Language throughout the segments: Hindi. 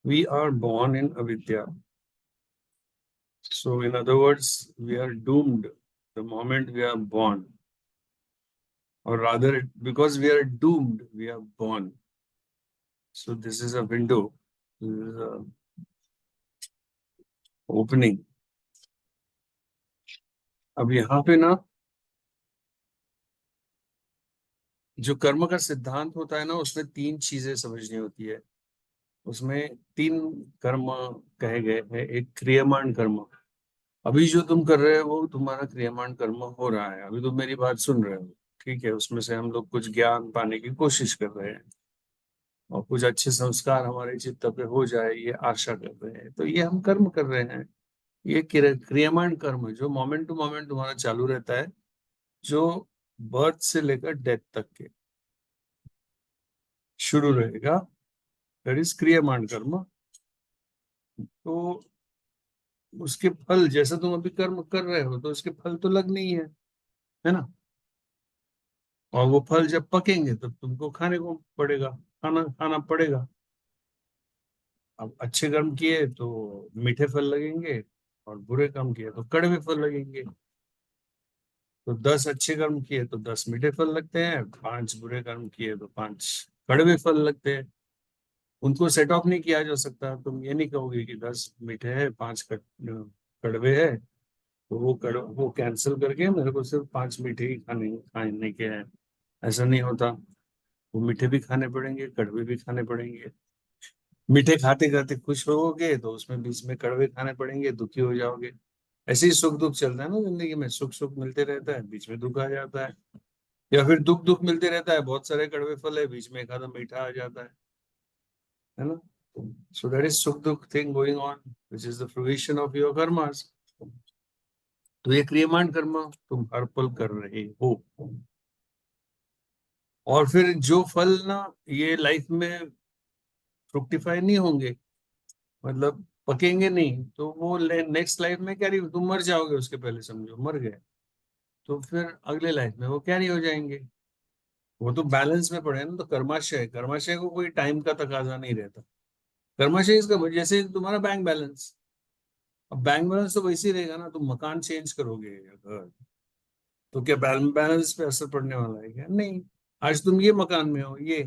We are born in avidya. So in other words, we are doomed the moment we are born. Or rather, because we are doomed, we are born. So this is a window. This is a opening. अब यहाँ पे ना जो कर्म का सिद्धांत होता है ना, उसमें तीन चीजें समझनी होती है। उसमें तीन कर्म कहे गए हैं। एक क्रियमाण कर्म, अभी जो तुम कर रहे हो वो तुम्हारा क्रियमाण कर्म हो रहा है। अभी तुम मेरी बात सुन रहे हो, ठीक है। उसमें से हम लोग कुछ ज्ञान पाने की कोशिश कर रहे हैं और कुछ अच्छे संस्कार हमारे चित्त पे हो जाए, ये आशा कर रहे हैं। तो ये हम कर्म कर रहे हैं। ये क्रियमाण कर्म जो मोमेंट टू मोमेंट तुम्हारा चालू रहता है, जो बर्थ से लेकर डेथ तक के शुरू रहेगा, दैट इज क्रियमाण कर्म। तो उसके फल, जैसे तुम अभी कर्म कर रहे हो, तो उसके फल तो लगने ही है ना। और वो फल जब पकेंगे तब तुमको खाने को पड़ेगा, खाना खाना पड़ेगा। अब अच्छे कर्म किए तो मीठे फल लगेंगे, और बुरे कर्म किए तो कड़वे फल लगेंगे। तो 10 अच्छे कर्म किए तो 10 मीठे फल लगते हैं, 5 बुरे कर्म किए तो 5 कड़वे फल लगते हैं। उनको सेट ऑफ नहीं किया जा सकता। तुम ये नहीं कहोगे कि 10 मीठे हैं, 5 कड़वे हैं, तो वो कैंसिल करके मेरे को सिर्फ 5 मीठे ही खाने खाने के हैं। ऐसा नहीं होता। वो मीठे भी खाने पड़ेंगे, कड़वे भी खाने पड़ेंगे। मीठे खाते खाते खुश होगे तो उसमें बीच में कड़वे खाने पड़ेंगे, दुखी हो जाओगे। ऐसे ही सुख दुख चलता है ना जिंदगी में। सुख सुख मिलते रहता है, बीच में दुख आ जाता है। या फिर दुख दुख मिलते रहता है, बहुत सारे कड़वे फल है, बीच में एक आधा मीठा आ जाता है ना। So that is sukh dukh thing going on, which is the fruition of your karmas. तो ये क्रियमाण कर्म तुम हर पल कर रहे हो। और फिर जो फल ना, ये लाइफ में फ्रुक्टिफाई नहीं होंगे, मतलब पकेंगे नहीं, तो वो नेक्स्ट लाइफ में कैरी, तुम मर जाओगे उसके पहले, समझो मर गए, तो फिर अगले लाइफ में वो कैरी हो जाएंगे। वो तो बैलेंस में पड़े ना। तो कर्माशय, कर्माशय को कोई टाइम का तकाजा नहीं रहता। कर्माशय इसका जैसे तुम्हारा बैंक बैलेंस। अब बैंक बैलेंस तो वैसे ही रहेगा ना। तुम मकान चेंज करोगे या घर, तो क्या बैंक बैलेंस पे असर पड़ने वाला है क्या? नहीं। आज तुम ये मकान में हो, ये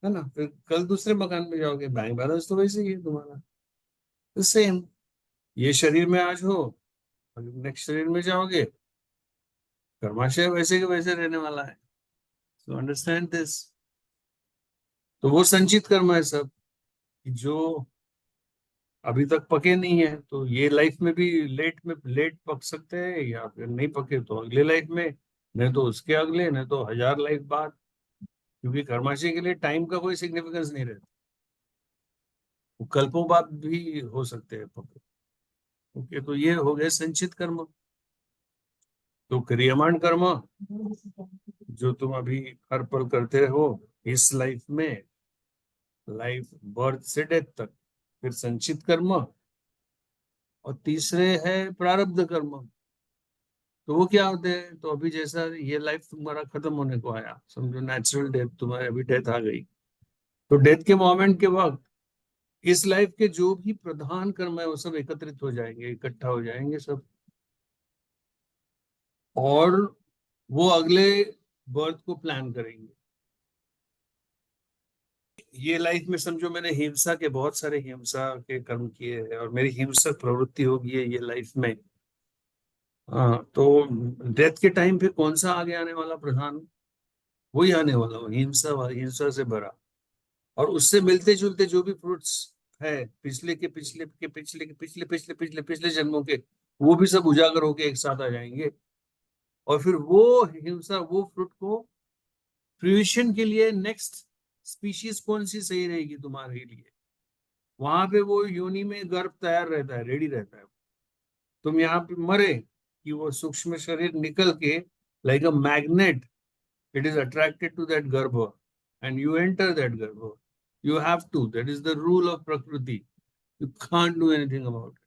है ना, फिर कल दूसरे मकान में जाओगे, बैंक बैलेंस तो वैसे ही है तुम्हारा। तो सेम, ये शरीर में आज हो, नेक्स्ट शरीर में जाओगे, कर्माशय वैसे के वैसे रहने वाला है। So understand this. तो वो संचित कर्म है सब, कि जो अभी तक पके नहीं है, तो ये लाइफ में भी लेट पक सकते हैं, या फिर नहीं पके तो अगले लाइफ में, नहीं तो उसके अगले, नहीं तो 1000 लाइफ बाद। क्योंकि कर्माशय के लिए टाइम का कोई सिग्निफिकेंस नहीं रहता। वो कल्पों बाद भी हो सकते हैं पके। ओके, तो ये हो गए संचित कर्म। तो क्रियमाण कर्म जो तुम अभी हर पल करते हो इस लाइफ में, लाइफ बर्थ से डेथ तक। फिर संचित कर्म, और तीसरे है प्रारब्ध कर्म। तो वो क्या होते हैं? तो अभी जैसा ये लाइफ तुम्हारा खत्म होने को आया, समझो नेचुरल डेथ, तुम्हारे अभी डेथ आ गई, तो डेथ के मोमेंट के वक्त इस लाइफ के जो भी प्रधान कर्म है वो सब एकत्रित हो जाएंगे, इकट्ठा हो जाएंगे सब। और वो अगले बर्थ को प्लान करेंगे। ये लाइफ में समझो मैंने हिंसा के, बहुत सारे हिंसा के कर्म किए हैं, और मेरी हिंसक प्रवृत्ति होगी ये लाइफ में। हाँ, तो डेथ के टाइम पे कौन सा आगे आने वाला प्रधान? वही आने वाला, वो हिंसा से भरा। और उससे मिलते जुलते जो भी फ्रूट्स है, पिछले के पिछले के पिछले के पिछले पिछले पिछले पिछले जन्मों के, वो भी सब उजागर होके एक साथ आ जाएंगे। और फिर वो हिंसा, वो फ्रूट को फ्रूइशन के लिए नेक्स्ट स्पीशीज कौन सी सही रहेगी तुम्हारे लिए, वहां पे वो योनि में गर्भ तैयार रहता है, रेडी रहता है। तुम यहाँ पे मरे कि वो सूक्ष्म शरीर निकल के, like a magnet, it is attracted to that garbha and you enter that garbha. You have to, that is the rule of prakriti. You can't do anything about it.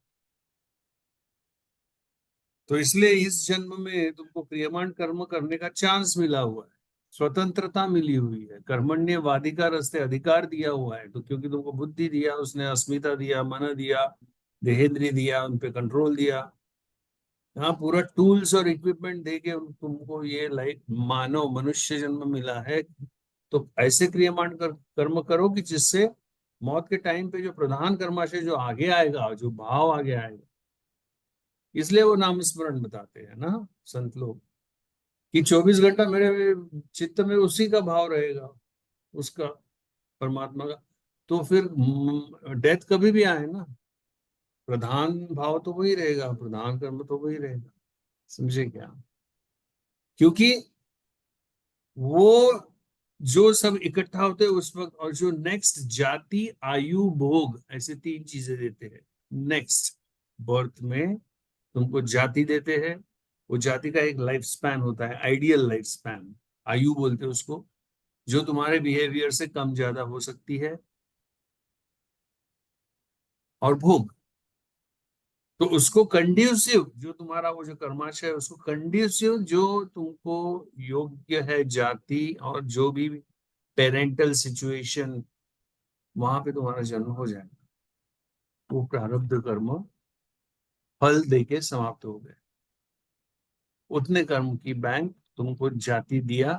तो इसलिए इस जन्म में तुमको क्रियमाण कर्म करने का चांस मिला हुआ है। स्वतंत्रता मिली हुई है, कर्मण्यवाधिकार रस्ते अधिकार दिया हुआ है, तो क्योंकि तुमको बुद्धि दिया उसने, अस्मिता दिया, मन दिया, देहेंद्रिय दिया, उन पे कंट्रोल दिया। हाँ, पूरा टूल्स और इक्विपमेंट दे के तुमको ये लाइफ मानव मनुष्य जन्म मिला है। तो ऐसे क्रियामान कर्म करो कि जिससे मौत के टाइम पे जो प्रधान कर्माशय जो आगे आएगा, जो भाव आगे आएगा, इसलिए वो नाम स्मरण बताते हैं ना संत लोग, कि 24 घंटा मेरे चित्त में उसी का भाव रहेगा, उसका, परमात्मा का। तो फिर डेथ कभी भी आए ना, प्रधान भाव तो वही रहेगा, प्रधान कर्म तो वही रहेगा। समझे क्या? क्योंकि वो जो सब इकट्ठा होते हैं उस वक्त, और जो नेक्स्ट जाति, आयु, भोग, ऐसे तीन चीजें देते हैं। नेक्स्ट बर्थ में तुमको जाति देते हैं, वो जाति का एक लाइफ स्पैन होता है, आइडियल लाइफ स्पैन, आयु बोलते हैं उसको, जो तुम्हारे बिहेवियर से कम ज्यादा हो सकती है। और भोग, तो उसको कंड्यूसिव, जो तुम्हारा वो जो कर्माशय है उसको कंड्यूसिव, जो तुमको योग्य है जाति, और जो भी पेरेंटल सिचुएशन वहां पे तुम्हारा जन्म हो जाएगा, वो प्रारब्ध कर्म फल देके समाप्त हो गए। उतने कर्म की बैंक तुमको जाति दिया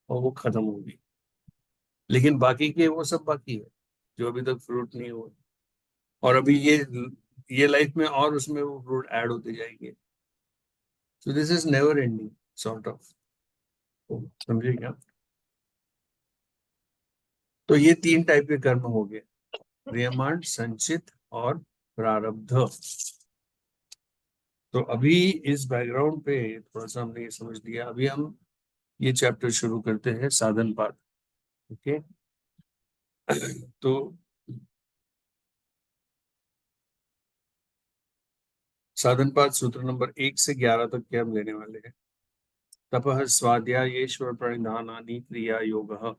और वो खत्म हो गई। लेकिन बाकी के वो सब बाकी है, जो अभी तक फ्रूट नहीं हुए, और अभी ये लाइफ में और उसमें वो फ्रूट ऐड होते जाएंगे। So this is never ending sort of. समझे क्या? तो ये तीन टाइप के कर्म हो गए, क्रियमाण, संचित और प्रारब्ध। तो अभी इस बैकग्राउंड पे थोड़ा सा हमने ये समझ लिया। अभी हम ये चैप्टर शुरू करते हैं, साधन पाठ। ओके। तो साधन पाठ सूत्र नंबर 1 से 11 तक के हम लेने वाले हैं। तपः स्वाध्यायेश्वर प्रणिधानानि क्रिया योगः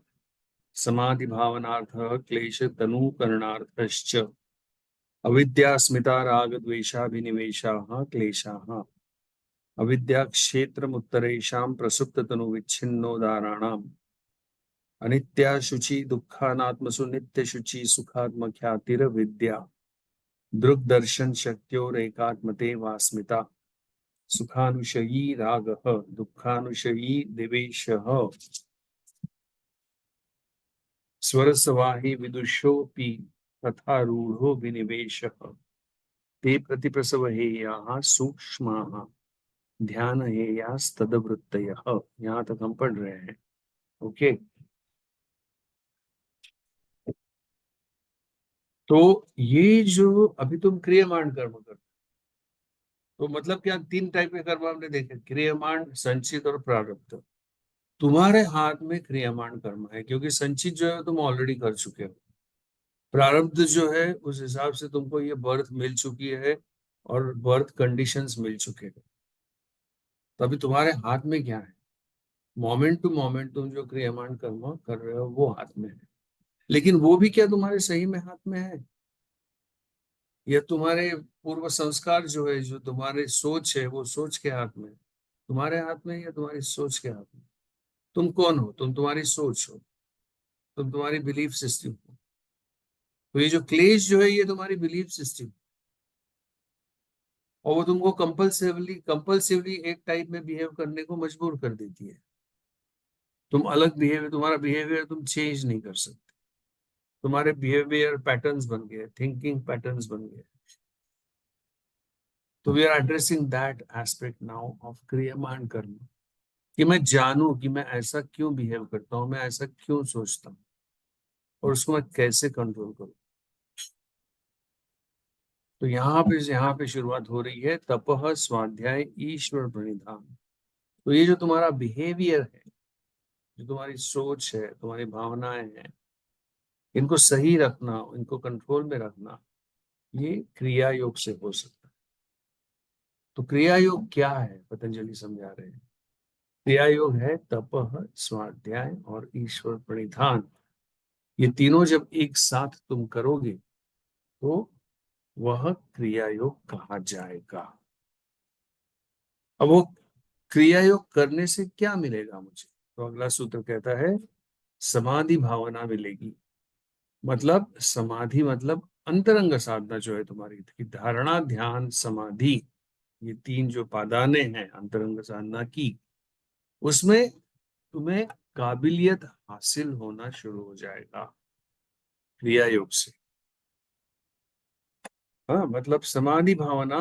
समाधि भावनार्थः क्लेश तनुकरणार्थश्च अविद्या स्मिता राग द्वेषाभिनिवेशाः क्लेशाः अविद्या क्षेत्रमुत्तरेषां प्रसुप्त तनु विच्छिन्नोदाराणाम् अनित्या शुचि दुःखानात्मसु नित्य शुचि सुखात्मख्यातिरविद्या दृग्दर्शन शक्त्योरेकात्मते वास्मिता सुखानुशयी रागः दुःखानुशयी दिवेशः स्वरसवाहि विदुषोऽपि तथा रूढ़ो विनिवेशः ते प्रतिप्रसवहेयाः सूक्ष्माः ध्यान हेयास्तदवृत्तयः। यहाँ तक हम पढ़ रहे हैं। ओके। तो ये जो अभी तुम क्रियमाण कर्म कर, तो मतलब क्या, तीन टाइप के कर्म हमने देखे, क्रियमाण, संचित और प्रारब्ध। तुम्हारे हाथ में क्रियमाण कर्म है, क्योंकि संचित जो है तुम ऑलरेडी कर चुके हो। प्रारब्ध जो है उस हिसाब से तुमको ये बर्थ मिल चुकी है, और बर्थ कंडीशंस मिल चुके हैं। तो अभी तुम्हारे हाथ में क्या है? मोमेंट टू मोमेंट तुम जो क्रियमाण कर्म कर रहे हो वो हाथ में है। लेकिन वो भी क्या तुम्हारे सही में हाथ में है, या तुम्हारे पूर्व संस्कार जो है, जो तुम्हारे सोच है, वो सोच के हाथ में है? तुम्हारे हाथ में या तुम्हारी सोच के हाथ में? तुम कौन हो? तुम तुम्हारी सोच हो, तुम तुम्हारी बिलीफ सिस्टम हो। तो ये जो क्लेश जो है ये तुम्हारी बिलीफ सिस्टम, और वो तुमको कंपल्सिवली कंपल्सिवली एक टाइप में बिहेव करने को मजबूर कर देती है। तुम अलग बिहेवियर, तुम्हारा बिहेवियर तुम चेंज नहीं कर सकते। तुम्हारे बिहेवियर पैटर्न्स बन गए, थिंकिंग पैटर्न्स बन गए। तो we are addressing that aspect now of kriyamana karma, कि मैं जानूं कि मैं ऐसा क्यों बिहेव करता हूं, मैं ऐसा क्यों सोचता हूँ, और उसको मैं कैसे कंट्रोल करूं। तो यहाँ पे शुरुआत हो रही है, तपह स्वाध्याय ईश्वर प्रणिधान। तो ये जो तुम्हारा बिहेवियर है, जो तुम्हारी सोच है, तुम्हारी भावनाएं हैं, इनको सही रखना, इनको कंट्रोल में रखना, ये क्रिया योग से हो सकता है। तो क्रिया योग क्या है, पतंजलि समझा रहे हैं। क्रिया योग है तपह, स्वाध्याय और ईश्वर प्रणिधान। ये तीनों जब एक साथ तुम करोगे तो वह क्रिया योग कहा जाएगा। अब वो क्रिया योग करने से क्या मिलेगा मुझे? तो अगला सूत्र कहता है समाधि भावना मिलेगी। मतलब समाधि मतलब अंतरंग साधना जो है तुम्हारी कि धारणा ध्यान समाधि, ये तीन जो पादाने हैं अंतरंग साधना की, उसमें तुम्हें काबिलियत हासिल होना शुरू हो जाएगा क्रिया योग से। हाँ, मतलब समाधि भावना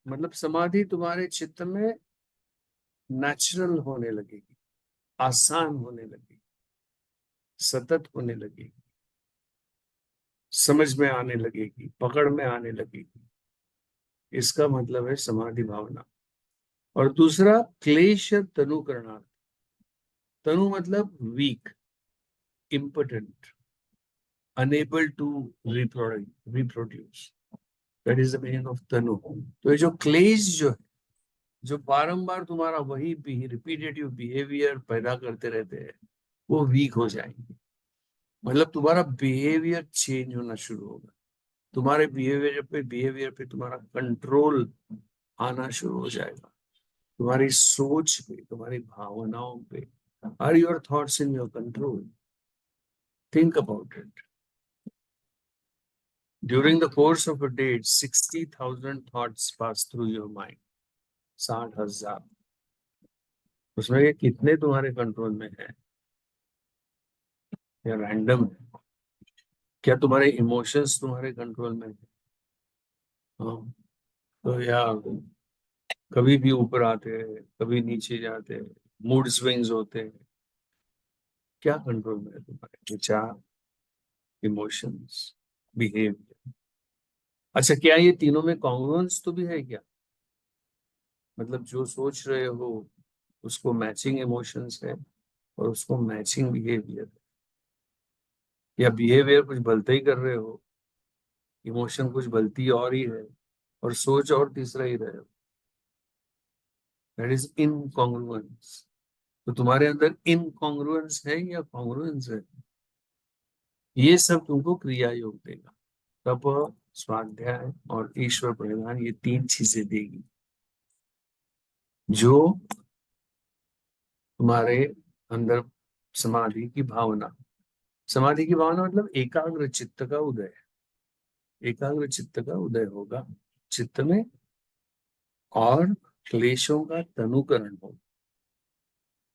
मतलब समाधि तुम्हारे चित्त में नेचुरल होने लगेगी, आसान होने लगेगी, सतत होने लगेगी, समझ में आने लगेगी, पकड़ में आने लगेगी। इसका मतलब है समाधि भावना। और दूसरा क्लेश तनु करना। तनु मतलब weak, impotent, unable to reproduce, that is the meaning of तनु। तो ये जो क्लेश जो है, जो बारंबार तुम्हारा वही रिपीटेटिव बिहेवियर पैदा करते रहते हैं, वो वीक हो जाएंगे। मतलब तुम्हारा बिहेवियर चेंज होना शुरू होगा, तुम्हारे बिहेवियर पे तुम्हारा कंट्रोल आना शुरू हो जाएगा, तुम्हारी सोच पे, तुम्हारी भावनाओं पे। Are your thoughts in your control? Think about it. During the course of a day 60,000 thoughts pass through your mind. 60,000। उसमें ये कितने तुम्हारे कंट्रोल में है या रैंडम है? क्या तुम्हारे इमोशंस तुम्हारे कंट्रोल में है? हाँ, तो या कभी भी ऊपर आते हैं, कभी नीचे जाते हैं, मूड स्विंग्स होते हैं। क्या कंट्रोल में है तुम्हारे विचार, इमोशंस, बिहेवियर? अच्छा, क्या ये तीनों में कॉन्ग्रुएंस तो भी है क्या? मतलब जो सोच रहे हो उसको मैचिंग इमोशंस है और उसको मैचिंग बिहेवियर है, या बिहेवियर कुछ भलते ही कर रहे हो, इमोशन कुछ भलती और ही है, और सोच और तीसरा ही रहे हो? That is incongruence. तो तुम्हारे अंदर इनकॉन्ग्रुएंस है या कॉन्ग्रुएंस है? ये सब तुमको क्रिया योग देगा। तप, स्वाध्याय और ईश्वर प्रणिधान, ये तीन चीजें देगी जो तुम्हारे अंदर समाधि की भावना। समाधि की भावना मतलब एकाग्र चित्त का उदय। एकाग्र चित्त का उदय होगा चित्त में, और क्लेशों का तनुकरण होगा,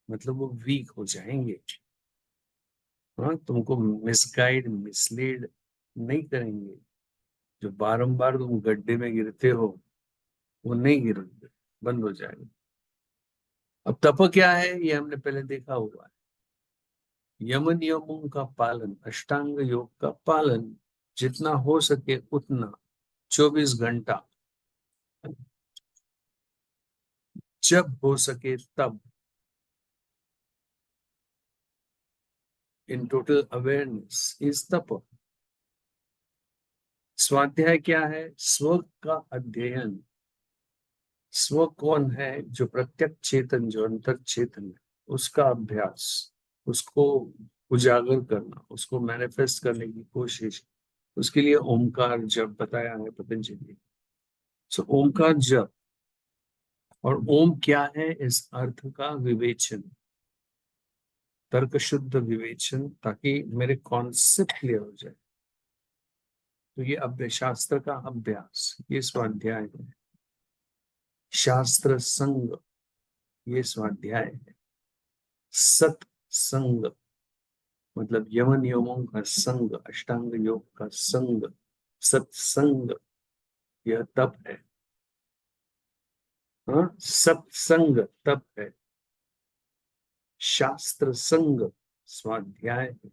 मतलब वो वीक हो जाएंगे। हाँ, तुमको मिसगाइड मिसलीड नहीं करेंगे। जो बारंबार तुम गड्ढे में गिरते हो वो नहीं गिरोगे, बंद हो जाएगा। अब तप क्या है ये हमने पहले देखा हुआ है। यम नियमों का पालन, अष्टांग योग का पालन, जितना हो सके उतना, 24 घंटा, जब हो सके तब, इन टोटल अवेयरनेस इज तप। स्वाध्याय क्या है? स्व का अध्ययन। स्व कौन है? जो प्रत्यक्ष चेतन, जो अंतर चेतन है, उसका अभ्यास, उसको उजागर करना, उसको मैनिफेस्ट करने की कोशिश। उसके लिए ओमकार जप बताया है पतंजलि। सो ओमकार जप। और ओम क्या है? इस अर्थ का विवेचन, तर्क शुद्ध विवेचन, ताकि मेरे कॉन्सेप्ट क्लियर हो जाए। तो ये अभ्य शास्त्र का अभ्यास, ये स्वाध्याय है। शास्त्र संग, ये स्वाध्याय है। सत्संग मतलब यम नियमों का संग, अष्टांग योग का संग, सत्संग, यह तप है। हाँ, सत्संग तप है, शास्त्र संग स्वाध्याय है,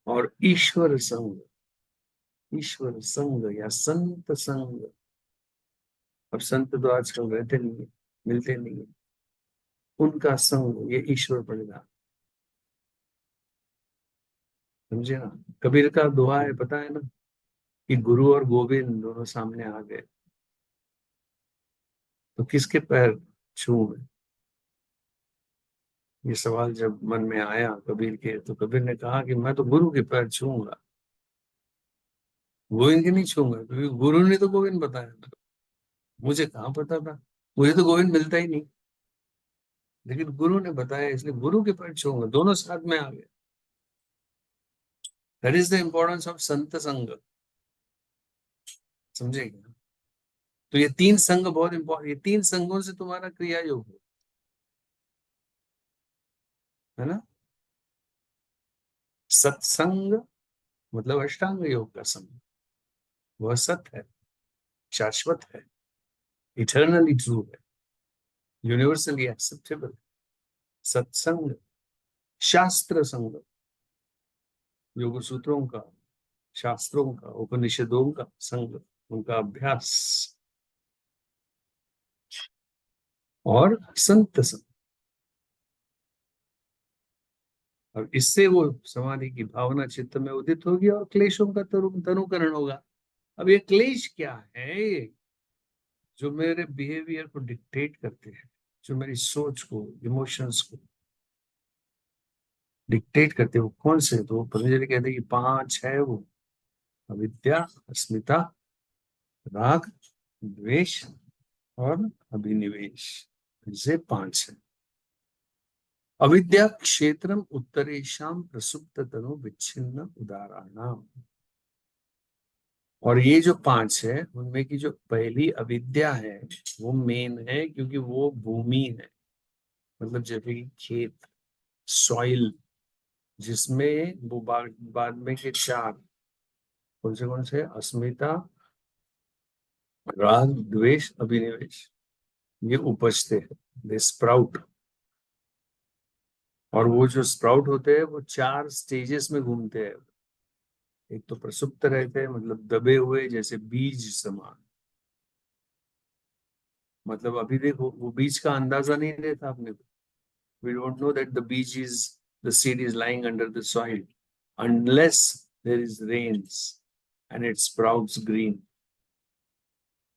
और ईश्वर संग, ईश्वर संग या संत संग। अब संत तो आजकल रहते नहीं है, मिलते नहीं है, उनका संग, ये ईश्वर परिणाम। समझे ना? कबीर का दोहा है, पता है ना, कि गुरु और गोविंद दोनों सामने आ गए, तो किसके पैर छूऊं मैं? ये सवाल जब मन में आया कबीर के, तो कबीर ने कहा कि मैं तो गुरु के पैर छूऊंगा, गोविंद के नहीं छूऊंगा, क्योंकि गुरु ने तो गोविंद बताया था। मुझे कहाँ पता था, मुझे तो गोविंद मिलता ही नहीं। लेकिन गुरु ने बताया, इसलिए गुरु के पैर छूंगा, दोनों साथ में आ गए। That is the importance of संत संग, समझेगा? तो ये तीन संग बहुत इंपॉर्टेंट, ये तीन संगों से तुम्हारा क्रिया योग है ना। सत्संग मतलब अष्टांग योग का संग, वह सत्य है, शाश्वत है, इटर्नली ट्रू है, यूनिवर्सली एक्सेप्टेबल। सत्संग, शास्त्र संग, योग सूत्रों का, शास्त्रों का, उपनिषदों का संग, उनका अभ्यास, और संत संग। और इससे वो समाधि की भावना चित्त में उदित होगी और क्लेशों का तनुकरण होगा। अब ये क्लेश क्या है? जो मेरे बिहेवियर को डिक्टेट करते हैं, जो मेरी सोच को, इमोशंस को डिक्टेट करते हैं, वो कौन से? तो पतंजलि कहते हैं कि पांच है वो: अविद्या, अस्मिता, राग, द्वेष और अभिनिवेश। ये पांच है। अविद्या क्षेत्रम उत्तरेशम प्रसुप्त तनु विच्छिन्न उदाहरणाम। और ये जो पांच है, उनमें की जो पहली अविद्या है वो मेन है, क्योंकि वो भूमि है, मतलब जैसे कि खेत, सॉइल, जिसमें वो बाद में के चार कौन से अस्मिता, राग, द्वेष, अभिनिवेश, ये उपजते हैं, दे स्प्राउट। और वो जो स्प्राउट होते हैं वो चार स्टेजेस में घूमते हैं। एक तो प्रसुप्त रहते हैं, मतलब दबे हुए, जैसे बीज समान। मतलब अभी देखो, वो बीज का अंदाजा नहीं रहता अपने को। We don't know that the beej is, the seed is lying under the soil unless there is rains and it sprouts green.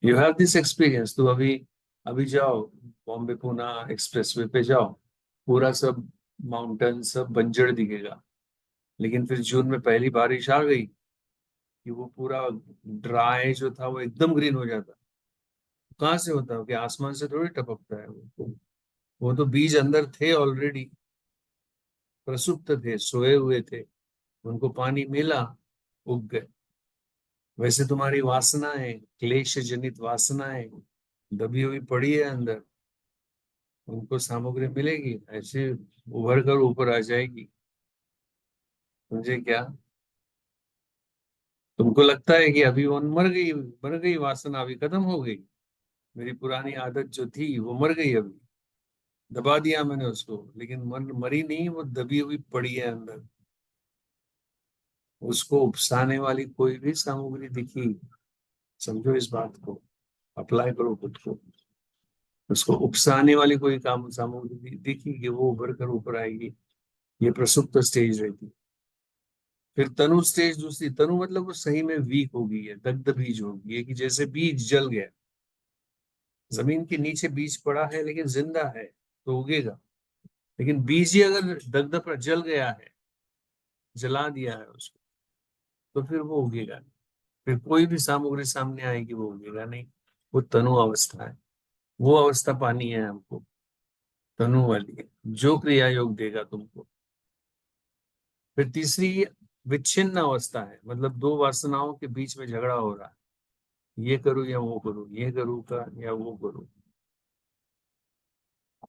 You have this experience. तो अभी अभी जाओ, बॉम्बे पूना एक्सप्रेसवे पे जाओ, पूरा सब माउंटेन सब बंजर दिखेगा। लेकिन फिर जून में पहली बारिश आ गई कि वो पूरा ड्राई जो था वो एकदम ग्रीन हो जाता। कहाँ से होता है कि आसमान से थोड़ी टपकता है वो तो बीज अंदर थे ऑलरेडी, प्रसुप्त थे, सोए हुए थे, उनको पानी मिला, उग गए। वैसे तुम्हारी वासनाएं, क्लेश जनित वासनाएं दबी हुई पड़ी है अंदर, उनको सामग्री मिलेगी, ऐसे उभर कर ऊपर आ जाएगी। समझे क्या? तुमको लगता है कि अभी वो मर गई वासना, अभी खत्म हो गई, मेरी पुरानी आदत जो थी वो मर गई, अभी दबा दिया मैंने उसको, लेकिन मरी नहीं, वो दबी हुई पड़ी है अंदर। उसको उपसाने वाली कोई भी सामग्री दिखी, समझो इस बात को, अप्लाई करो खुद को। उसको उपसाने वाली कोई काम सामग्री दिखी कि वो उभर कर ऊपर आएगी, ये प्रसुप्त स्टेज रहती। फिर तनु स्टेज दूसरी। तनु मतलब वो सही में वीक हो गई है, दग्ध बीज हो गई है, कि जैसे बीज जल गया, जमीन के नीचे बीज पड़ा है लेकिन जिंदा है तो उगेगा। लेकिन बीज ही अगर दग्ध पर जल गया है, जला दिया है उसको, तो फिर वो उगेगा नहीं। फिर कोई भी सामग्री सामने आएगी वो उगेगा नहीं। वो तनु अवस्था है, वो अवस्था पानी है हमको, तनु वाली है, जो क्रिया योग देगा तुमको। फिर तीसरी विच्छिन्न अवस्था है, मतलब दो वासनाओं के बीच में झगड़ा हो रहा है, ये करूं या वो करूं, ये करूं का या वो करूं,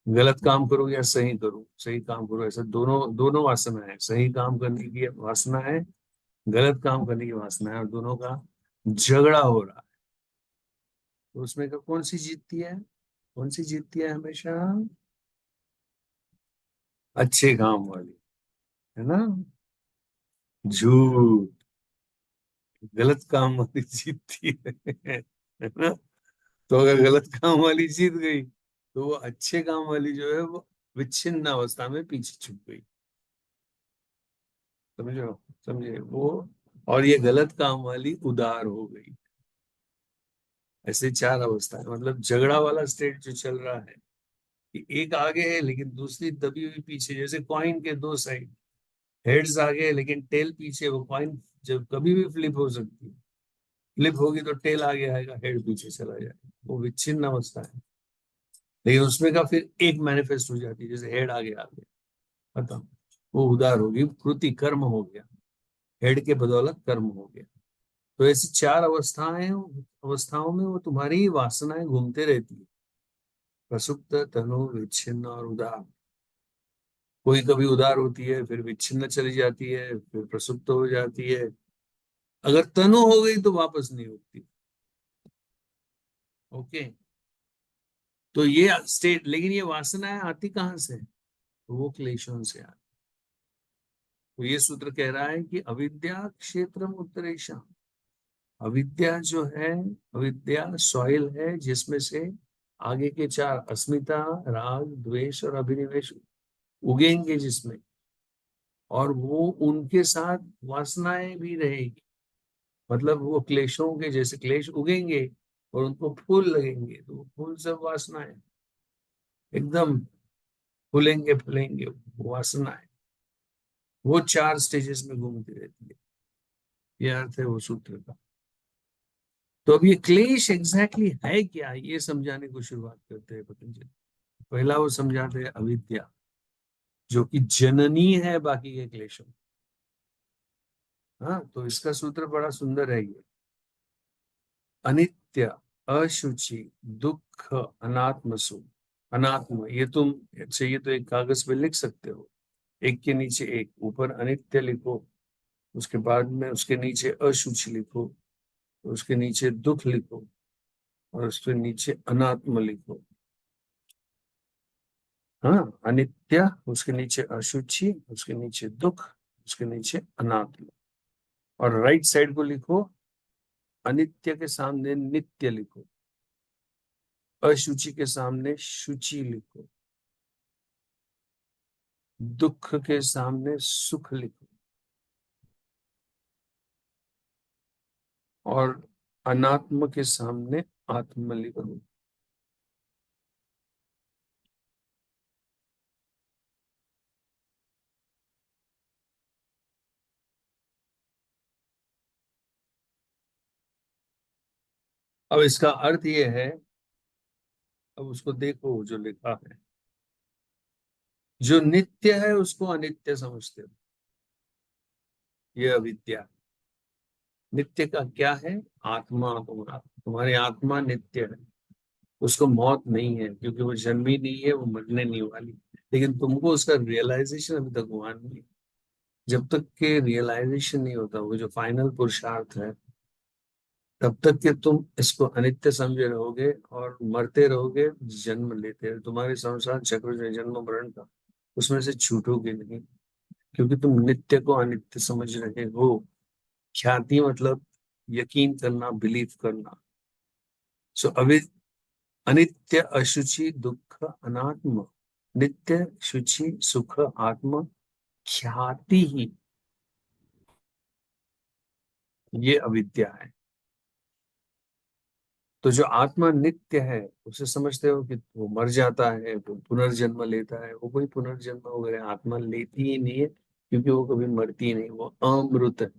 गलत काम करूं या सही करूं, सही काम करूं, ऐसा दोनों दोनों वासना है। सही काम करने की वासना है, गलत काम करने की वासना है, और दोनों का झगड़ा हो रहा है। तो उसमें का कौन सी जीतती है? कौन सी जीतती है हमेशा? अच्छे काम वाली, है ना। झूठ, गलत काम वाली जीतती है ना। तो अगर गलत काम वाली जीत गई, तो वो अच्छे काम वाली जो है वो विच्छिन्न अवस्था में पीछे छूट गई। समझो, समझे वो। और ये गलत काम वाली उदार हो गई। ऐसे चार अवस्था है, मतलब झगड़ा वाला स्टेट जो चल रहा है, कि एक आगे है लेकिन दूसरी दबी हुई पीछे, जैसे कॉइन के दो साइड, हेड्स आगे है लेकिन टेल पीछे। वो कॉइन जब कभी भी फ्लिप हो सकती है, फ्लिप होगी तो टेल आगे आएगा, हेड पीछे चला जाएगा, वो विच्छिन्न अवस्था है। लेकिन उसमें का फिर एक मैनिफेस्ट हो जाती है, जैसे हेड आ गया खत्म, वो उदार होगी, कृति कर्म हो गया, हेड के बदौलत कर्म हो गया। तो ऐसी चार अवस्थाएं, अवस्थाओं में वो तुम्हारी वासनाएं घूमते रहती है, प्रसुप्त, तनु, विच्छिन्न और उदार। कोई कभी उदार होती है, फिर विच्छिन्न चली जाती है, फिर प्रसुप्त हो जाती है, अगर तनु हो गई तो वापस नहीं होती। ओके। तो ये स्टेट, लेकिन ये वासनाएं आती कहाँ से? तो वो क्लेशों से आती। तो ये सूत्र कह रहा है कि अविद्या क्षेत्रम उत्तरेशम, अविद्या जो है, अविद्या सॉइल है जिसमें से आगे के चार, अस्मिता, राग, द्वेष और अभिनिवेश उगेंगे जिसमें, और वो उनके साथ वासनाएं भी रहेगी। मतलब वो क्लेशों के जैसे क्लेश उगेंगे और उनको फूल लगेंगे, तो वो फूल सब वासनाएं, एकदम फूलेंगे फूलेंगे, वो वासनाएं, वो चार स्टेजेस में घूमती रहती है। ये अर्थ है वो सूत्र का। तो अब ये क्लेश एग्जैक्टली है क्या, ये समझाने को शुरुआत करते हैं पतंजलि। पहला वो समझाते हैं अविद्या, जो कि जननी है बाकी के क्लेशों। हाँ, तो इसका सूत्र बड़ा सुंदर है ये। अनित्य, अशुचि, दुख, अनात्म सुख। अनात्म, ये तुम चाहिए तो एक कागज पे लिख सकते हो, एक के नीचे एक, ऊपर अनित्य लिखो, उसके बाद में उसके नीचे अशुचि लिखो, उसके नीचे दुख लिखो, और उसके नीचे अनात्म लिखो। हाँ, अनित्य, उसके नीचे अशुचि, उसके नीचे दुख, उसके नीचे अनात्म। और राइट साइड को लिखो, अनित्य के सामने नित्य लिखो, अशुचि के सामने शुचि लिखो, दुख के सामने सुख लिखो, और अनात्म के सामने आत्म लिखो। अब इसका अर्थ ये है, अब उसको देखो जो लिखा है, जो नित्य है उसको अनित्य समझते हो, ये अविद्या। नित्य का क्या है? आत्मा, तुम्हारा, तुम्हारी आत्मा नित्य है, उसको मौत नहीं है, क्योंकि वो जन्मी नहीं है, वो मरने नहीं वाली। लेकिन तुमको उसका रियलाइजेशन अभी तक हुआ नहीं है। जब तक के रियलाइजेशन नहीं होता, वो जो फाइनल पुरुषार्थ है, तब तक कि तुम इसको अनित्य समझे रहोगे और मरते रहोगे, जन्म लेते रहे, तुम्हारे संसार चक्र जो जन्म मरण का, उसमें से छूटोगे नहीं, क्योंकि तुम नित्य को अनित्य समझ रहे हो। ख्याति मतलब यकीन करना, बिलीव करना। सो अभी अनित्य, अशुचि, दुख, अनात्म, नित्य, शुचि, सुख, आत्म, ख्याति ही, ये अविद्या है। तो जो आत्मा नित्य है, उसे समझते हो कि वो मर जाता है, वो पुनर्जन्म लेता है, वो कोई पुनर्जन्म वगैरह आत्मा लेती ही नहीं है, क्योंकि वो कभी मरती नहीं, वो अमृत है।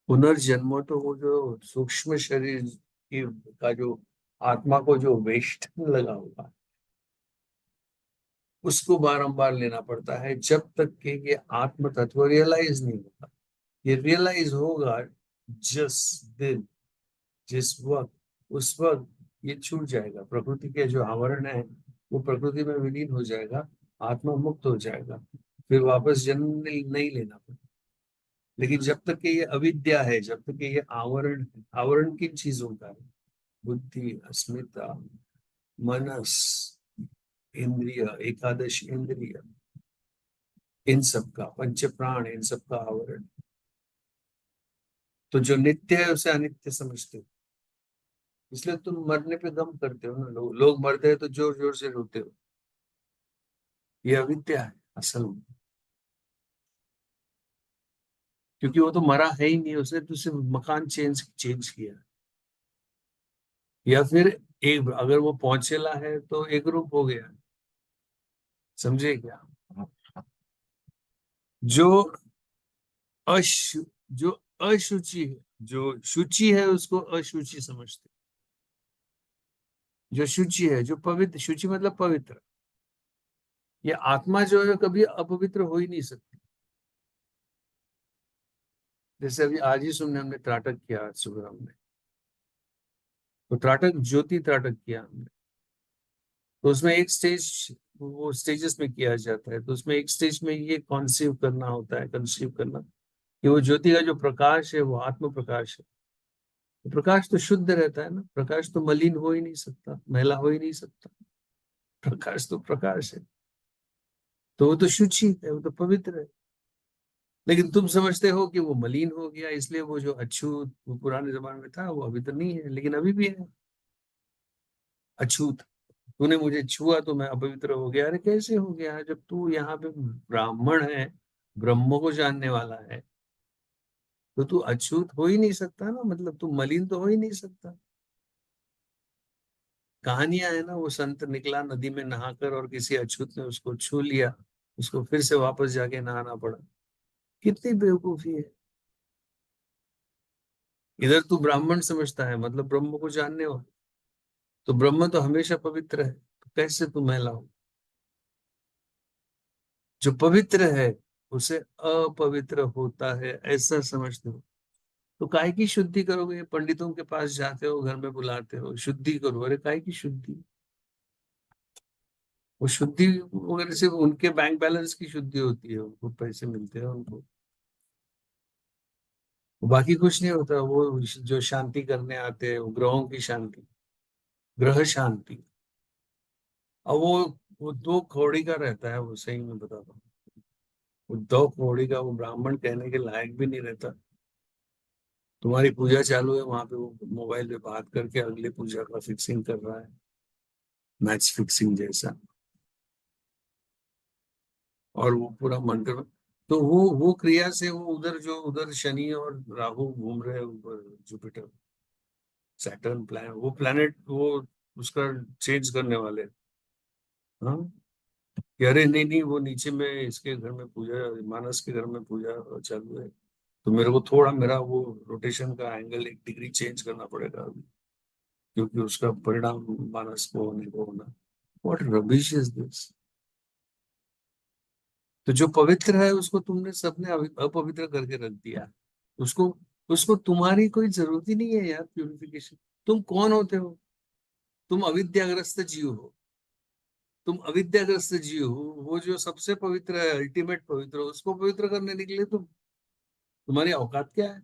पुनर्जन्म तो वो जो सूक्ष्म शरीर की का जो आत्मा को जो वेष्टन लगा हुआ है, उसको बारंबार लेना पड़ता है, जब तक कि ये आत्म तत्व रियलाइज नहीं होता। ये रियलाइज होगा जिस दिन, जिस वक्त, उस वक्त ये छूट जाएगा, प्रकृति के जो आवरण है वो प्रकृति में विलीन हो जाएगा, आत्मा मुक्त हो जाएगा, फिर वापस जन्म नहीं लेना पड़ेगा। लेकिन जब तक कि ये अविद्या है, जब तक कि ये आवरण है, आवरण किन चीजों का है? बुद्धि, अस्मिता, मनस, इंद्रिय, एकादश इंद्रिय, इन सब का, पंच प्राण, इन सब का आवरण। तो जो नित्य है उसे अनित्य समझते हो, इसलिए तुम मरने पे गम करते हो ना। लोग मरते हैं तो जोर जोर से रोते हो, ये अविद्या है असल में। क्योंकि वो तो मरा है ही नहीं, उसने तो सिर्फ मकान चेंज चेंज किया। या फिर एक, अगर वो पहुंचेला है तो एक रूप हो गया, समझे क्या? जो जो अशुचि है, जो शुचि है उसको अशुचि समझते, जो शुचि है, जो पवित्र, शुचि मतलब पवित्र। ये आत्मा जो है कभी अपवित्र हो ही नहीं सकती। जैसे अभी आज ही सुनने हमने त्राटक किया, आज सुबह हमने तो त्राटक, ज्योति त्राटक किया हमने। तो उसमें एक स्टेज, वो स्टेजेस में किया जाता है, तो उसमें एक स्टेज में ये कॉन्सीव करना होता है, कंसीव करना कि वो ज्योति का जो प्रकाश है वो आत्म प्रकाश है। तो प्रकाश तो शुद्ध रहता है ना, प्रकाश तो मलिन हो ही नहीं सकता, मैला हो ही नहीं सकता। प्रकाश तो प्रकाश है, तो वो तो शुचि है, वो तो पवित्र है। लेकिन तुम समझते हो कि वो मलिन हो गया, इसलिए वो जो अछूत वो पुराने जमाने में था वो अभी तो नहीं है, लेकिन अभी भी है अछूत। तूने मुझे छुआ तो मैं अपवित्र हो गया। अरे कैसे हो गया, जब तू यहाँ पे ब्राह्मण है, ब्रह्म को जानने वाला है, तो तू अछूत हो ही नहीं सकता ना, मतलब तू मलिन तो हो ही नहीं सकता। कहानियां है ना, वो संत निकला नदी में नहाकर और किसी अछूत ने उसको छू लिया, उसको फिर से वापस जाके नहाना पड़ा। कितनी बेवकूफी है। इधर तू ब्राह्मण समझता है मतलब ब्रह्म को जानने वाला, तो ब्रह्म तो हमेशा पवित्र है, तो कैसे तू मैला हो। जो पवित्र है उसे अपवित्र होता है, ऐसा समझते हो। तो काय की शुद्धि करोगे, पंडितों के पास जाते हो, घर में बुलाते हो शुद्धि करो, अरे काय की शुद्धि। वो शुद्धि वगैरह सिर्फ उनके बैंक बैलेंस की शुद्धि होती है, उनको पैसे मिलते हैं उनको, बाकी कुछ नहीं होता। वो जो शांति करने आते हैं, वो ग्रहों की शांति, ग्रह शांति। और वो 2 कौड़ी का रहता है, वो सही में बताता हूँ। वो 2 कौड़ी का वो ब्राह्मण कहने के लायक भी नहीं रहता। तुम्हारी पूजा चालू है वहां पे, वो मोबाइल पे बात करके अगले पूजा का फिक्सिंग कर रहा है, मैच फिक्सिंग जैसा। और वो पूरा मंत्र में, तो वो क्रिया से वो उधर, जो उधर शनि और राहु घूम रहे हैं ऊपर, जुपिटर सैटर्न प्लान, वो प्लैनेट वो उसका चेंज करने वाले हैं। हाँ, कि अरे नहीं नहीं, वो नीचे में इसके घर में पूजा, मानस के घर में पूजा चालू है, तो मेरे को थोड़ा मेरा वो रोटेशन का एंगल 1 डिग्री चेंज करना पड़ेगा अभी, क्योंकि उसका परिणाम मानस को होने को होना। What rubbish is this. तो जो पवित्र है उसको तुमने सबने अपवित्र करके रख दिया। उसको उसको तुम्हारी कोई जरूरत ही नहीं है यार, प्यूरिफिकेशन। तुम कौन होते हो? तुम अविद्याग्रस्त जीव हो। तुम अविद्याग्रस्त जीव हो, वो जो सबसे पवित्र है, अल्टीमेट पवित्र, उसको पवित्र करने निकले तुम। तुम्हारी औकात क्या है?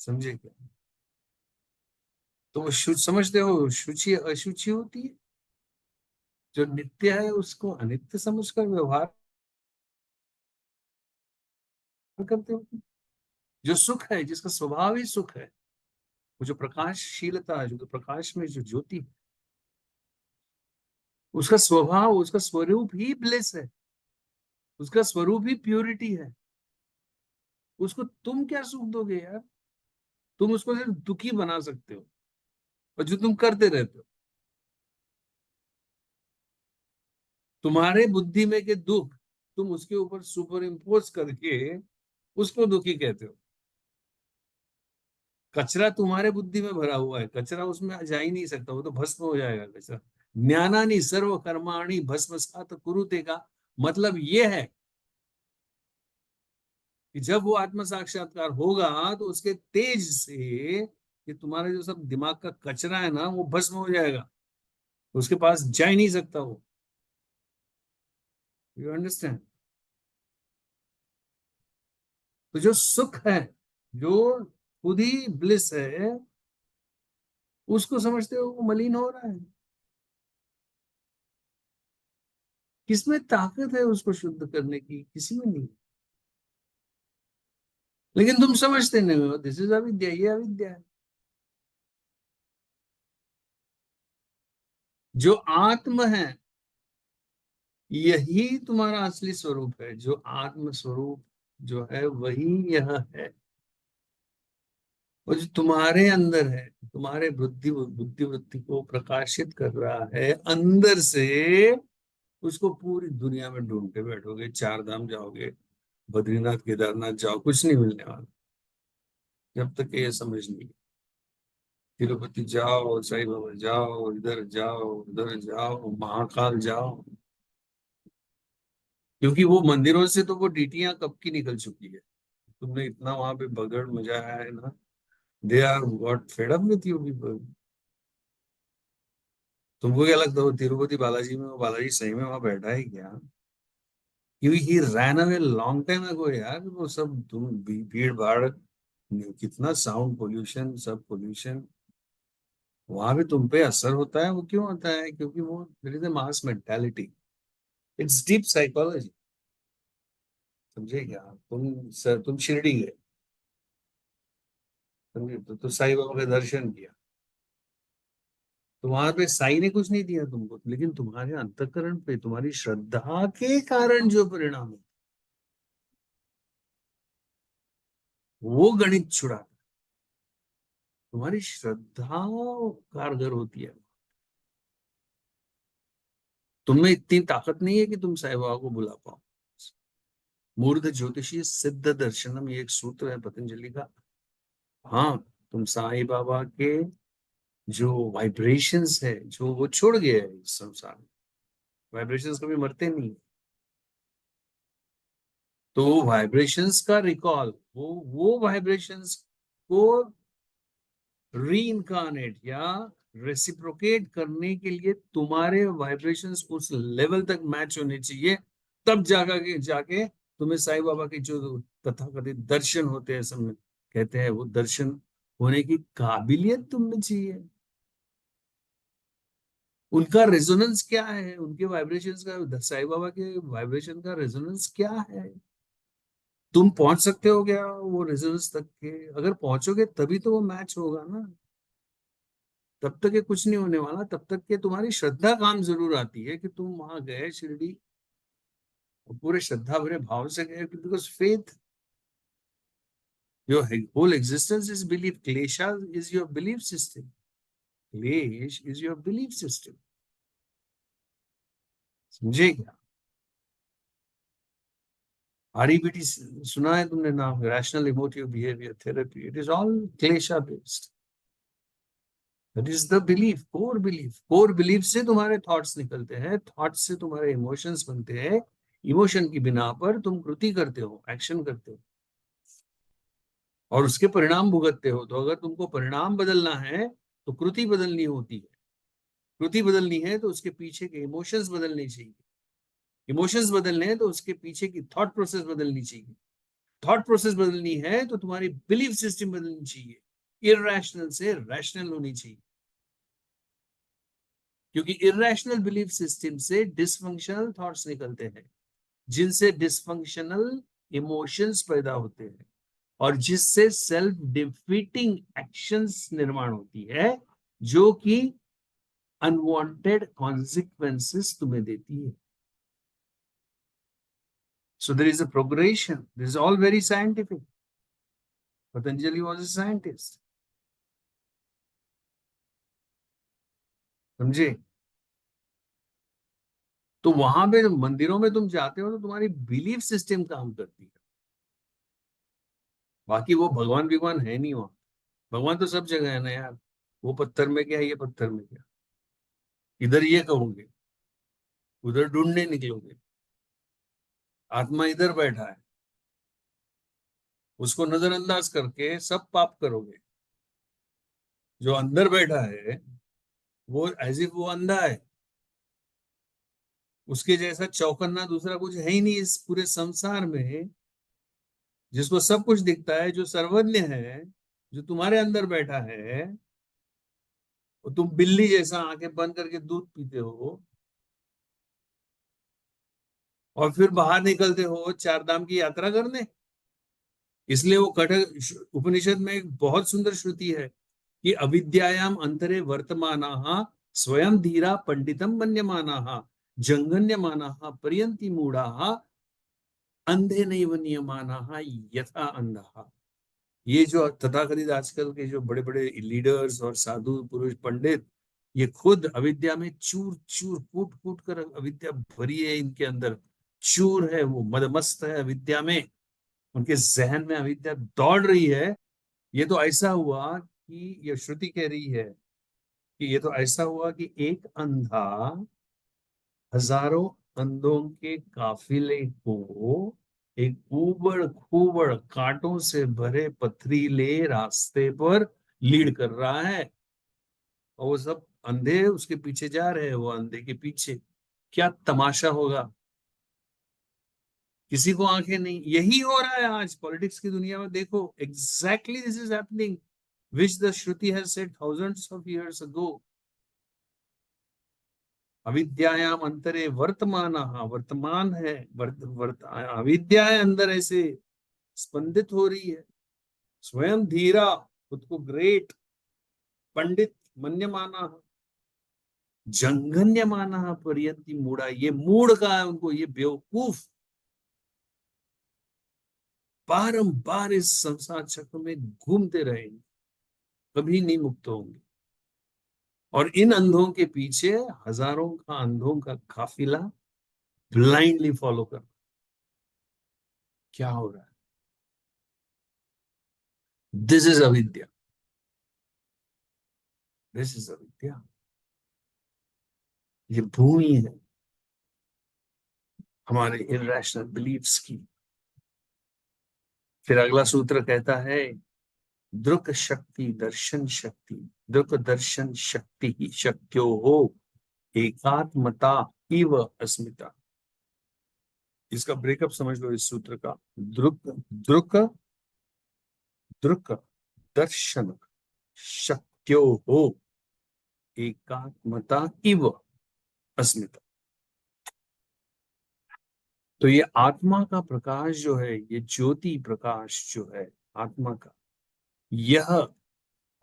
समझे क्या? तो वो समझते हो, शुचि अशुचि होती है। जो नित्य है उसको अनित्य समझकर व्यवहार करते हो। जो सुख है, जिसका स्वभाव ही सुख है, वो जो प्रकाशशीलता है, जो प्रकाश में जो ज्योति है, उसका स्वभाव, उसका स्वरूप ही ब्लिस है, उसका स्वरूप ही प्योरिटी है। उसको तुम क्या सुख दोगे यार? तुम उसको सिर्फ दुखी बना सकते हो, और जो तुम करते रहते हो। तुम्हारे बुद्धि में के दुख तुम उसके ऊपर सुपर इम्पोज करके उसको दुखी कहते हो। कचरा तुम्हारे बुद्धि में भरा हुआ है, कचरा उसमें जा ही नहीं सकता, वो तो भस्म हो जाएगा कचरा। ज्ञानानि सर्व कर्माणि भस्मसात कुरुते का मतलब ये है कि जब वो आत्म साक्षात्कार होगा तो उसके तेज से ये तुम्हारा जो सब दिमाग का कचरा है ना, वो भस्म हो जाएगा, उसके पास जा ही नहीं सकता वो। You understand? तो जो सुख है, जो खुद ही ब्लिस है, उसको समझते हो वो मलिन हो रहा है। किसमें ताकत है उसको शुद्ध करने की? किसी में नहीं। लेकिन तुम समझते नहीं हो, दिस इज अविद्या, ये अविद्या है। जो आत्म है, यही तुम्हारा असली स्वरूप है। जो आत्म स्वरूप जो है वही यह है। और जो तुम्हारे अंदर है, तुम्हारे बुद्धि बुद्धि वृत्ति को प्रकाशित कर रहा है अंदर से, उसको पूरी दुनिया में ढूंढते बैठोगे, 4 धाम जाओगे, बद्रीनाथ केदारनाथ जाओ, कुछ नहीं मिलने वाला जब तक ये समझ नहीं। तिरुपति जाओ, साईं बाबा जाओ, इधर जाओ, उधर जाओ, महाकाल जाओ, क्योंकि वो मंदिरों से तो वो डीटियां कब की निकल चुकी है। तुमने इतना वहां पे भगड़ मचाया है ना, they are got fed up with you people. तुमको क्या लगता है वो तिरुपति बालाजी में, वो बालाजी सही में वहां बैठा है क्या? क्योंकि he ran away long time ago यार। वो सब तुम भीड़ भाड़, कितना साउंड पोल्यूशन, सब पोल्यूशन, वहां भी तुम पे असर होता है। वो क्यों होता है? क्योंकि वो there is a mass mentality, it's deep psychology. समझे क्या? तुम शिरडी गए, समझे, तो साईं बाबा का दर्शन किया, तो वहां पे साईं ने कुछ नहीं दिया तुमको, लेकिन तुम्हारे अंतःकरण पे तुम्हारी श्रद्धा के कारण जो परिणाम है, वो गणित छुड़ा। तुम्हारी श्रद्धा कारगर होती है। तुममें इतनी ताकत नहीं है कि तुम साईं बाबा को बुला पाओ। मूर्ध ज्योतिषी सिद्ध दर्शनम, ये एक सूत्र है पतंजलि का। हाँ, तुम साईं बाबा के जो वाइब्रेशंस है, जो वो छोड़ गए है इस संसार में, वाइब्रेशंस कभी मरते नहीं। तो वाइब्रेशंस का रिकॉल, वो वाइब्रेशंस को री इनकारनेट या रेसिप्रोकेट करने के लिए तुम्हारे वाइब्रेशंस उस लेवल तक मैच होने चाहिए। तब जाके जाके तुम्हें साईं बाबा के जो तथाकथित दर्शन होते हैं, सब में कहते हैं, वो दर्शन होने की काबिलियत तुमने चाहिए। उनका रेजोनेंस क्या है, उनके वाइब्रेशंस का, साईं बाबा के वाइब्रेशन का रेजोनेंस क्या है? तुम पहुंच सकते हो क्या वो रेजोनेंस तक के? अगर पहुंचोगे तभी तो वो मैच होगा ना। तब तक ये कुछ नहीं होने वाला। तब तक के तुम्हारी श्रद्धा काम जरूर आती है कि तुम वहां गए शिरडी और पूरे श्रद्धा भरे भाव से गए, because faith, your whole existence is belief. Klesha is your belief system, klesh is your belief system. समझे क्या? आरईबीटी सुना है तुमने नाम? Rational emotive behaviour therapy, it is all klesha based. That is the belief, core belief. Core belief से तुम्हारे थॉट्स निकलते हैं, थॉट्स से तुम्हारे इमोशंस बनते हैं, इमोशन की बिना पर तुम कृति करते हो, एक्शन करते हो, और उसके परिणाम भुगतते हो। तो अगर तुमको परिणाम बदलना है तो कृति बदलनी होती है। कृति बदलनी है तो उसके पीछे के इमोशंस बदलने चाहिए। इमोशंस बदलने हैं तो उसके पीछे की थॉट प्रोसेस बदलनी चाहिए। थॉट प्रोसेस बदलनी है तो तुम्हारी बिलीफ सिस्टम बदलनी चाहिए। इरैशनल से रैशनल होनी चाहिए, क्योंकि इरेशनल बिलीफ सिस्टम से डिसफंक्शनल थॉट्स निकलते हैं, जिनसे डिसफंक्शनल इमोशंस पैदा होते हैं, और जिससे सेल्फ डिफीटिंग एक्शंस निर्माण होती है, जो कि अनवांटेड कॉन्सिक्वेंसेस तुम्हें देती है। So there is a progression, this is all very scientific. Patanjali was a scientist. समझे? तो वहां पे मंदिरों में तुम जाते हो तो तुम्हारी बिलीफ सिस्टम काम करती है। बाकी वो भगवान भगवान है नहीं वहां। भगवान तो सब जगह है ना यार। वो पत्थर में क्या, ये पत्थर में क्या, इधर ये कहोगे, उधर ढूंढने निकलोगे। आत्मा इधर बैठा है, उसको नजरअंदाज करके सब पाप करोगे। जो अंदर बैठा है वो एज इफ वो अंधा है, उसके जैसा चौकन्ना दूसरा कुछ है ही नहीं इस पूरे संसार में, जिसको सब कुछ दिखता है, जो सर्वज्ञ है, जो तुम्हारे अंदर बैठा है। और तुम बिल्ली जैसा आंखें बंद करके दूध पीते हो, और फिर बाहर निकलते हो चार धाम की यात्रा करने। इसलिए वो कठोर उपनिषद में एक बहुत सुंदर श्रुति है कि अविद्यायाम अंतरे वर्तमानाः स्वयं धीरा पंडितम मन्यमानाः जंगन्यमानाः पर्यन्ति मूढ़ाः अंधे नैव नियमानाः यथा अंधाः। ये जो तथाकथित आजकल के जो बड़े बड़े लीडर्स और साधु पुरुष पंडित, ये खुद अविद्या में चूर चूर कूट कूट कर, अविद्या भरी है इनके अंदर, चूर है, वो मदमस्त है अविद्या में, उनके जहन में अविद्या दौड़ रही है। ये तो ऐसा हुआ कि ये श्रुति कह रही है कि ये तो ऐसा हुआ कि एक अंधा हजारों अंधों के काफिले को एक ऊबड़ खूबड़ कांटों से भरे पथरीले रास्ते पर लीड कर रहा है, और वो सब अंधे उसके पीछे जा रहे हैं, वो अंधे के पीछे। क्या तमाशा होगा, किसी को आंखें नहीं। यही हो रहा है आज पॉलिटिक्स की दुनिया में। देखो, exactly this is happening which the Shruti has said thousands of years ago. अविद्यायाम अंतरे वर्तमान, वर्तमान है, अविद्या है अंदर ऐसे स्पंदित हो रही है। स्वयं धीरा, खुद को ग्रेट पंडित मन्यमाना, जंघन्यमाना पर्यंती मूढ़ा, ये मूढ़ का है उनको, ये बेवकूफ बारंबार इस संसार चक्र में घूमते रहेंगे, कभी नहीं मुक्त होंगे। और इन अंधों के पीछे हजारों का अंधों का काफिला ब्लाइंडली फॉलो कर। क्या हो रहा है? दिस इज अविद्या, दिस इज अविद्या। ये भूमि है हमारे इरैशनल बिलीफ्स की। फिर अगला सूत्र कहता है, दृक शक्ति दर्शन शक्ति, दृक दर्शन शक्ति ही शक्यो हो एकात्मता इव अस्मिता। इसका ब्रेकअप समझ लो इस सूत्र का। दृक दृक दृक दर्शन शक्यो हो एकात्मता इव अस्मिता। तो ये आत्मा का प्रकाश जो है, ये ज्योति प्रकाश जो है आत्मा का, यह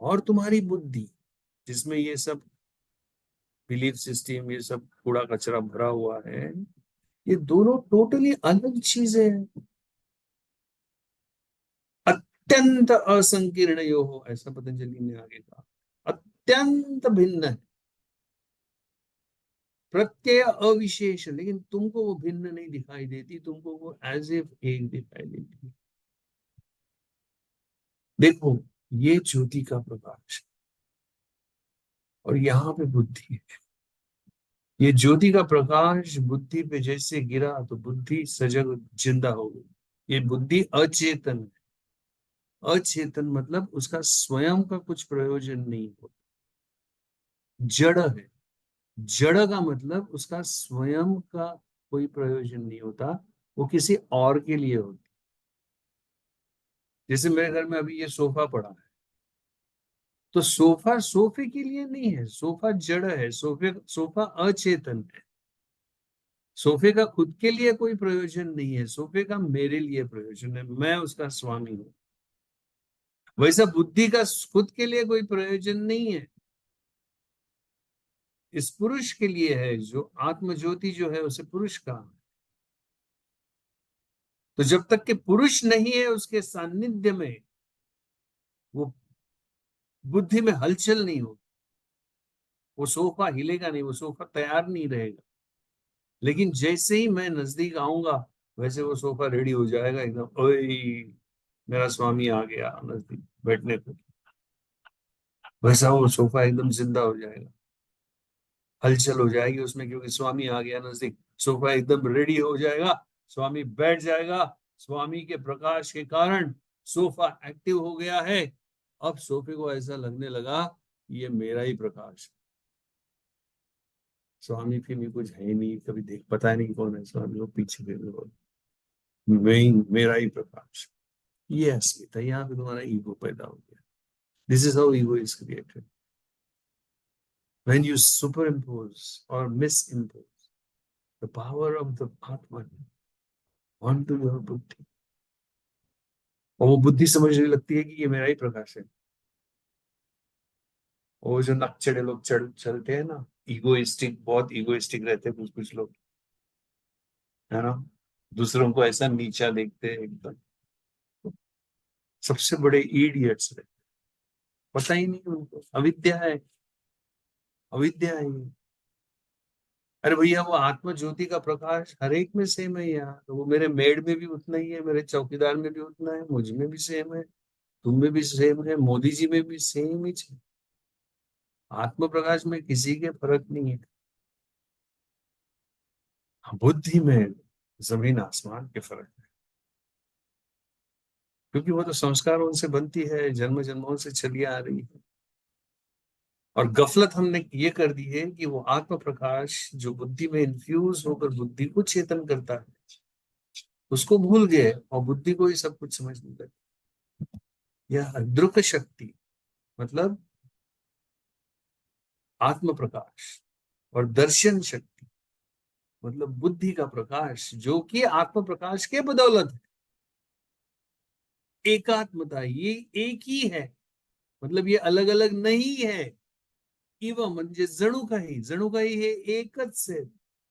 और तुम्हारी बुद्धि जिसमें ये सब बिलीफ सिस्टम, ये सब कूड़ा कचरा भरा हुआ है, ये दोनों टोटली अलग चीजें हैं। अत्यंत असंकीर्णयो हो, ऐसा पतंजलि ने आगे कहा। अत्यंत भिन्न है, प्रत्यय अविशेष, लेकिन तुमको वो भिन्न नहीं दिखाई देती, तुमको वो एज इफ एक दिखाई देती है। देखो, ये ज्योति का प्रकाश और यहाँ पे बुद्धि है। ये ज्योति का प्रकाश बुद्धि पे जैसे गिरा तो बुद्धि सजग जिंदा हो गई। ये बुद्धि अचेतन है। अचेतन मतलब उसका स्वयं का कुछ प्रयोजन नहीं होता, जड़ है। जड़ का मतलब उसका स्वयं का कोई प्रयोजन नहीं होता, वो किसी और के लिए होती। जैसे मेरे घर में अभी ये सोफा पड़ा है, तो सोफा सोफे के लिए नहीं है, सोफा जड़ है, सोफा अचेतन है। सोफे का खुद के लिए कोई प्रयोजन नहीं है, सोफे का मेरे लिए प्रयोजन है, मैं उसका स्वामी हूं। वैसा बुद्धि का खुद के लिए कोई प्रयोजन नहीं है, इस पुरुष के लिए है। जो आत्म ज्योति जो है उसे पुरुष कहा। तो जब तक के पुरुष नहीं है उसके सानिध्य में, वो बुद्धि में हलचल नहीं हो, वो सोफा हिलेगा नहीं, वो सोफा तैयार नहीं रहेगा। लेकिन जैसे ही मैं नजदीक आऊंगा, वैसे वो सोफा रेडी हो जाएगा एकदम, ओए मेरा स्वामी आ गया नजदीक बैठने को। वैसा वो सोफा एकदम जिंदा हो जाएगा, हलचल हो जाएगी उसमें, क्योंकि स्वामी आ गया नजदीक। सोफा एकदम रेडी हो जाएगा, स्वामी बैठ जाएगा। स्वामी के प्रकाश के कारण सोफा एक्टिव हो गया है। अब सोफे को ऐसा लगने लगा ये मेरा ही प्रकाश है। स्वामी फिर भी कुछ है नहीं, कभी देख पता नहीं कौन है स्वामी, वो पीछे मेरा ही प्रकाश। ये असलियत है, यहाँ पे तुम्हारा ईगो पैदा हो गया। This is how ego is created, when you superimpose or misimpose the power of the atma on to your buddhi. और वो बुद्धि समझने लगती है कि ये मेरा ही प्रकाश है। वो जो नकचढ़े लोग चलते हैं ना, इगोइस्टिक, बहुत इगोइस्टिक रहते हैं कुछ कुछ लोग, है ना, दूसरों को ऐसा नीचा देखते हैं एकदम, सबसे बड़े इडियट्स रहते। पता ही नहीं उनको, अविद्या है, अविद्या है ये। अरे भैया, वो आत्म ज्योति का प्रकाश हर एक में सेम है यार। वो मेरे मेड में भी उतना ही है, मेरे चौकीदार में भी उतना है, मुझ में भी सेम है। तुम में भी सेम है, मोदी जी में भी सेम ही है। आत्म प्रकाश में किसी के फर्क नहीं है। बुद्धि में जमीन आसमान के फर्क है, क्योंकि वो तो संस्कारों से बनती है, जन्म जन्मों से चली आ रही है। और गफलत हमने ये कर दी है कि वो आत्म प्रकाश जो बुद्धि में इन्फ्यूज होकर बुद्धि को चेतन करता है, उसको भूल गए और बुद्धि को ही सब कुछ समझने लगे। यह दृक शक्ति मतलब आत्म प्रकाश, और दर्शन शक्ति मतलब बुद्धि का प्रकाश, जो कि आत्म प्रकाश के बदौलत है। एकात्मता ये एक ही है, मतलब ये अलग अलग नहीं है। इव म्हणजे जणू काही हे एकच आहे.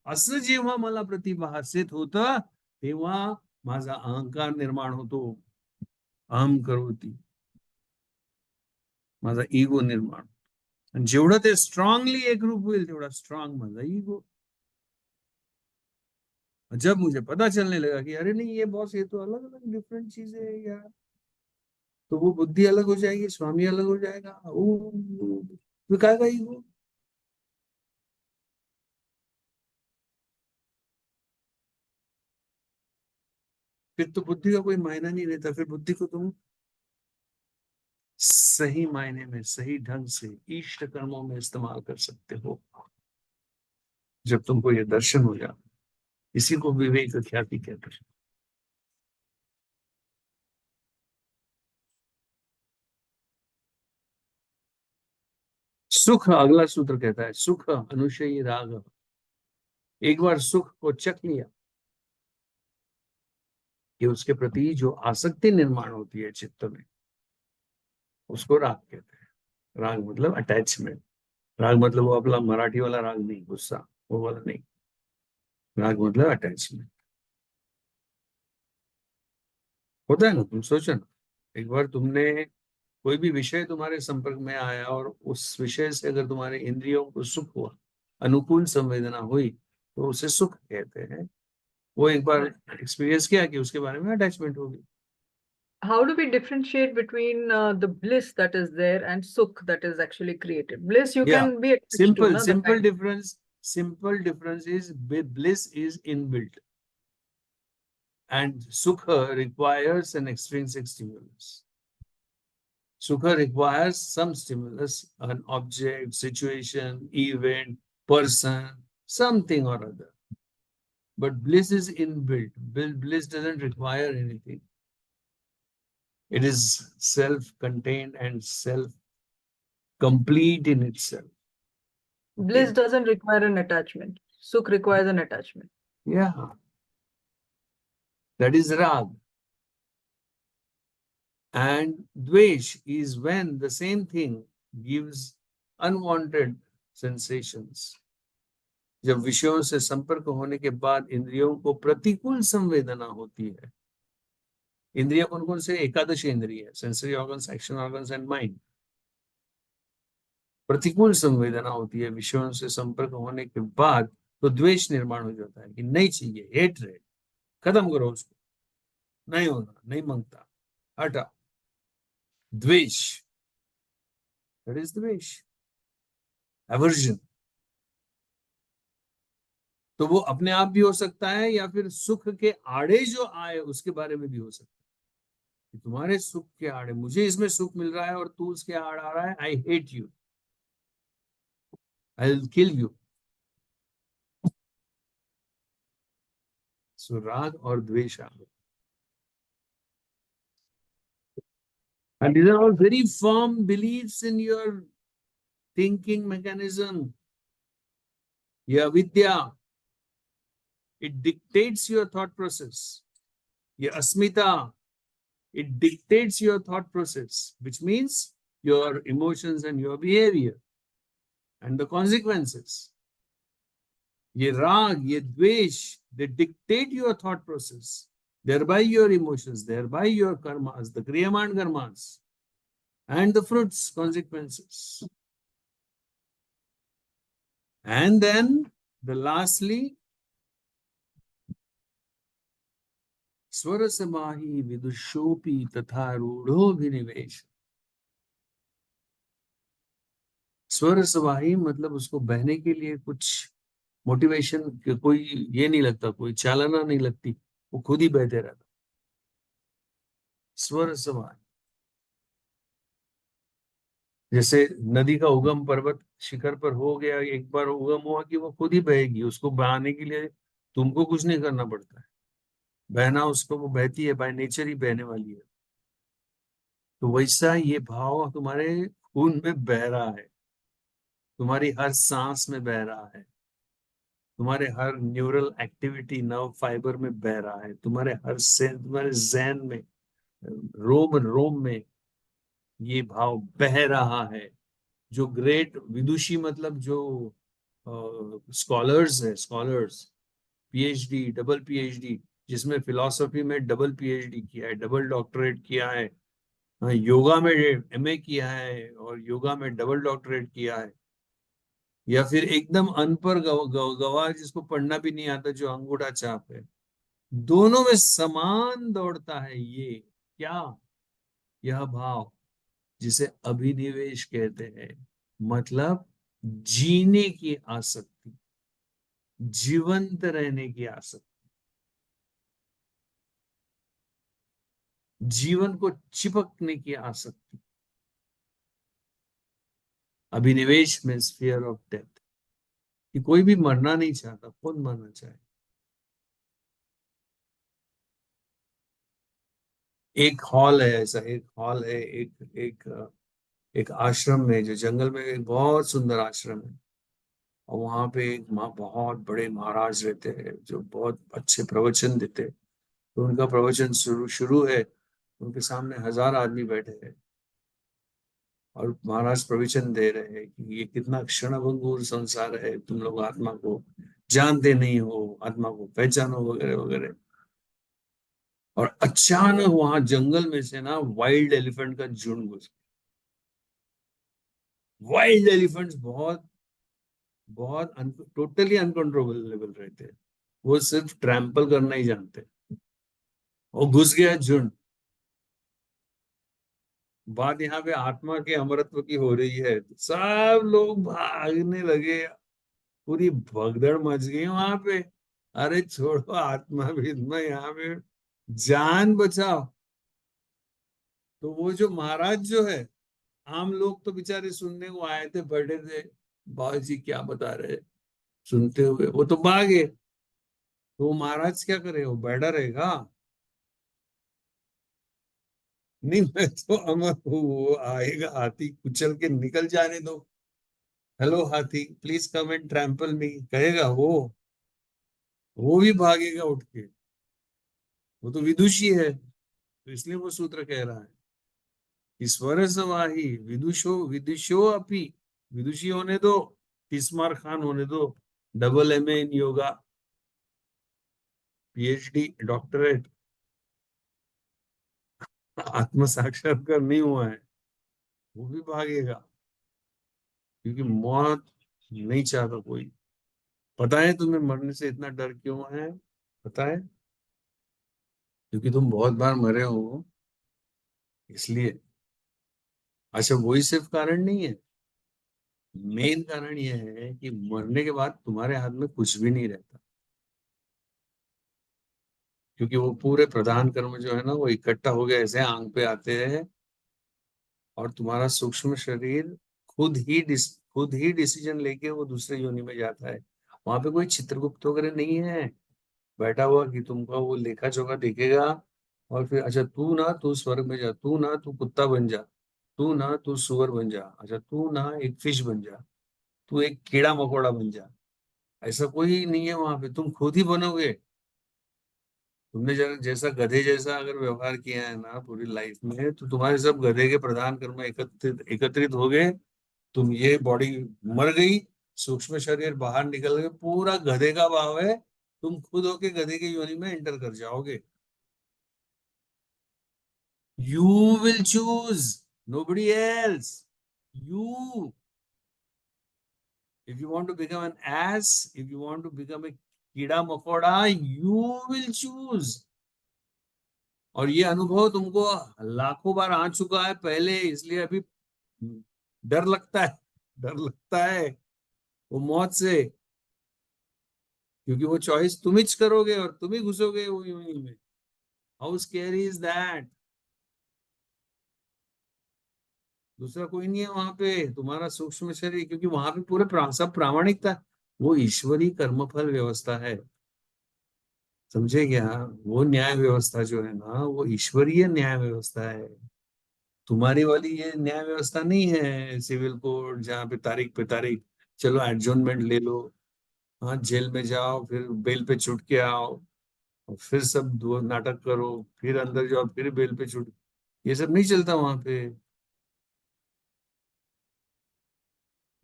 असं जेव्हा मला प्रतिभासित होतं, तेव्हा माझा अहंकार निर्माण होतो, अहम करोती, माझा इगो निर्माण. आणि जेवढं ते स्ट्रॉंगली एकरूप होईल तेवढा स्ट्रॉंग माझा इगो. जब मुझे पता चलने लगा कि अरे नहीं ये बॉस, ये तो अलग अलग डिफरेंट चीजें है यार, तो वो बुद्धि अलग हो जाएगी, स्वामी अलग हो जाएगा, वो विकाएगा ईगो. फिर तो बुद्धि का कोई मायना नहीं रहता. फिर बुद्धि को तुम सही मायने में, सही ढंग से इष्ट कर्मों में इस्तेमाल कर सकते हो, जब तुमको ये दर्शन हो जाए. इसी को विवेक ख्याति कहते हैं. सुख, अगला सूत्र कहता है, सुख अनुशयी राग. एक बार सुख को चख लिया कि उसके प्रति जो आसक्ति निर्माण होती है चित्त में, उसको राग कहते हैं. राग मतलब अटैचमेंट. राग मतलब वो अपना मराठी वाला राग नहीं, गुस्सा वो वाला नहीं. राग मतलब अटैचमेंट. होता है ना, तुम सोचो ना, एक बार तुमने कोई भी विषय तुम्हारे संपर्क में आया और उस विषय से अगर तुम्हारे इंद्रियों को सुख हुआ, अनुकूल संवेदना हुई, तो उसे सुख कहते हैं. वो एक बार एक्सपीरियंस किया कि उसके बारे में अटैचमेंट होगी. How do we differentiate between the bliss that is there and sukh that is actually created? Bliss you Yeah, can be attached to, simple na, the simple kind. difference. Simple difference is bliss is inbuilt, and sukha requires an extrinsic stimulus. Sukha requires some stimulus, an object, situation, event, person, something or other. But bliss is inbuilt. Bliss doesn't require anything. It is self-contained and self-complete in itself. Bliss Okay? doesn't require an attachment. Sukh requires an attachment. Yeah, that is rag. And dvesh is when the same thing gives unwanted sensations. जब विषयों से संपर्क होने के बाद इंद्रियों को प्रतिकूल संवेदना होती है. इंद्रिय कौन कौन से? एकादश इंद्रिय, sensory organs, action organs and mind. प्रतिकूल संवेदना होती है विषयों से संपर्क होने के बाद, तो द्वेष निर्माण हो जाता है कि नहीं चाहिए, हेट रेट, खत्म करो उसको, नहीं होना, नहीं मांगता, हटा. द्वेष, दैट इज द्वेष, एवर्जन. तो वो अपने आप भी हो सकता है, या फिर सुख के आड़े जो आए उसके बारे में भी हो सकता है. तुम्हारे सुख के आड़े, मुझे इसमें सुख मिल रहा है और तू उसके आड़ आ रहा है, I hate you, I will kill you. So राग और द्वेष आ गए. And these are all very firm beliefs in your thinking mechanism. Your vidya, it dictates your thought process. Your asmita, it dictates your thought process, which means your emotions and your behavior and the consequences. Ye rag, ye dvesh, they dictate your thought process, thereby your emotions, thereby your karmas, the kriyaman karmas, and the fruits, consequences. And then, lastly, स्वर समाहि विदुषोपि तथा रूढ़ो विनिवेश। स्वर समाहि मतलब उसको बहने के लिए कुछ मोटिवेशन, कोई ये नहीं लगता, कोई चालना नहीं लगती, वो खुद ही बहते रहता। स्वर समाहि जैसे नदी का उगम पर्वत शिखर पर हो गया, एक बार उगम हुआ कि वो खुद ही बहेगी, उसको बहाने के लिए तुमको कुछ नहीं करना पड़ता है। बहना उसको, वो बहती है, बाय नेचर ही बहने वाली है। तो वैसा ये भाव तुम्हारे खून में बह रहा है, तुम्हारी हर सांस में बह रहा है, तुम्हारे हर न्यूरल एक्टिविटी नर्व फाइबर में बह रहा है, तुम्हारे हर सेन, तुम्हारे जैन में, रोम रोम में ये भाव बह रहा है। जो ग्रेट विदुषी मतलब जो स्कॉलर्स है, स्कॉलर्स, पीएचडी, डबल पीएचडी, जिसमें फिलॉसफी में डबल पीएचडी किया है, डबल डॉक्टरेट किया है, हाँ, योगा में एमए किया है और योगा में डबल डॉक्टरेट किया है, या फिर एकदम अनपढ़ गवार जिसको पढ़ना भी नहीं आता, जो अंगूठा छाप है, दोनों में समान दौड़ता है ये क्या, यह भाव जिसे अभिनिवेश कहते हैं। मतलब जीने की आसक्ति, जीवंत रहने की आसक्ति, जीवन को चिपकने की आसक्ति। अभिनिवेश में फियर ऑफ डेथ, कि कोई भी मरना नहीं चाहता, कौन मरना चाहे। एक हॉल है, ऐसा एक हॉल है, एक आश्रम में, जो जंगल में एक बहुत सुंदर आश्रम है, और वहां पे एक बहुत बड़े महाराज रहते हैं जो बहुत अच्छे प्रवचन देते हैं। तो उनका प्रवचन शुरू शुरू है, उनके सामने 1000 आदमी बैठे हैं, और महाराज प्रवचन दे रहे हैं कि ये कितना क्षणभंगुर संसार है, तुम लोग आत्मा को जानते नहीं हो, आत्मा को पहचानो, वगैरह वगैरह। और अचानक वहां जंगल में से ना वाइल्ड एलिफेंट का झुंड घुस। वाइल्ड एलिफेंट्स बहुत बहुत टोटली अनकंट्रोलेबल रहते हैं, वो सिर्फ ट्रैम्पल करना ही जानते हैं। वो घुस गया झुंड। बात यहाँ पे आत्मा के अमरत्व की हो रही है, तो सब लोग भागने लगे, पूरी भगदड़ मच गई वहां पे। अरे छोड़ो, आत्मा भी इतना यहाँ पे, जान बचाओ। तो वो जो महाराज जो है, आम लोग तो बेचारे सुनने को आए थे, बैठे थे, बाबा जी क्या बता रहे, सुनते हुए वो तो भागे। तो वो महाराज क्या करे, वो बैठा रहेगा? नहीं, मैं तो अमर हूँ, वो आएगा हाथी, कुचल के निकल जाने दो। हेलो हाथी, प्लीज कम एंड ट्रैम्पल मी, कहेगा वो भी भागेगा उठ के। वो तो विदुषी है, तो इसलिए वो सूत्र कह रहा है, ईश्वर समाहि विदुषो विदुषो अपि, विदुषी होने दो, तिस्मार खान होने दो, डबल एमए इन योगा, पीएचडी, डॉक्टरेट, आत्म साक्षात्कार नहीं हुआ है, वो भी भागेगा, क्योंकि मौत नहीं चाहता कोई। पता है तुम्हें मरने से इतना डर क्यों है? पता है? क्योंकि तुम बहुत बार मरे हो, इसलिए। अच्छा, वही सिर्फ कारण नहीं है, मेन कारण यह है कि मरने के बाद तुम्हारे हाथ में कुछ भी नहीं रहता, क्योंकि वो पूरे प्रधान कर्म जो है ना, वो इकट्ठा हो गया, ऐसे आंख पे आते हैं, और तुम्हारा सूक्ष्म शरीर खुद ही डिसीजन लेके वो दूसरे योनि में जाता है। वहां पे कोई चित्रगुप्त वगैरह नहीं है बैठा हुआ कि तुमका वो लेखा जोखा देखेगा, और फिर अच्छा तू ना तू स्वर्ग में जा, तू ना तू कुत्ता बन जा, तू ना तू सुअर बन जा, अच्छा तू ना एक फिश बन जा, तू एक कीड़ा मकोड़ा बन जा। ऐसा कोई नहीं है वहां पे, तुम खुद ही बनोगे। तुमने जैसा गधे जैसा अगर व्यवहार किया है ना पूरी लाइफ में, तो तुम्हारे सब गधे के प्रधान कर्म एकत्रित एकत्रित हो गए। तुम ये बॉडी मर गई, सूक्ष्म शरीर बाहर निकल गए, पूरा गधे का भाव है, तुम खुद होके गधे की योनि में एंटर कर जाओगे। You will choose, nobody else, you. If you want to become an ass, if you want to become a kida makoda, you will choose. और ये अनुभव तुमको लाखों बार आ चुका है पहले, इसलिए अभी डर लगता है, डर लगता है वो मौत से, क्योंकि वो चॉइस तुम ही करोगे और तुम ही घुसोगे वो यूनियन में। How scary is that? दूसरा कोई नहीं है वहां पे, तुम्हारा सूक्ष्म शरीर, क्योंकि वहां पे पूरे सब प्रामाणिकता, वो ईश्वरीय कर्मफल व्यवस्था है, समझे क्या? वो न्याय व्यवस्था जो है ना, वो ईश्वरीय न्याय व्यवस्था है। तुम्हारी वाली ये न्याय व्यवस्था नहीं है सिविल कोर्ट, जहाँ पे तारीख पे तारीख, चलो एडजॉर्नमेंट ले लो, हाँ जेल में जाओ, फिर बेल पे छूट के आओ, और फिर सब दो नाटक करो, फिर अंदर जाओ, फिर बेल पे छूट, ये सब नहीं चलता वहां पे।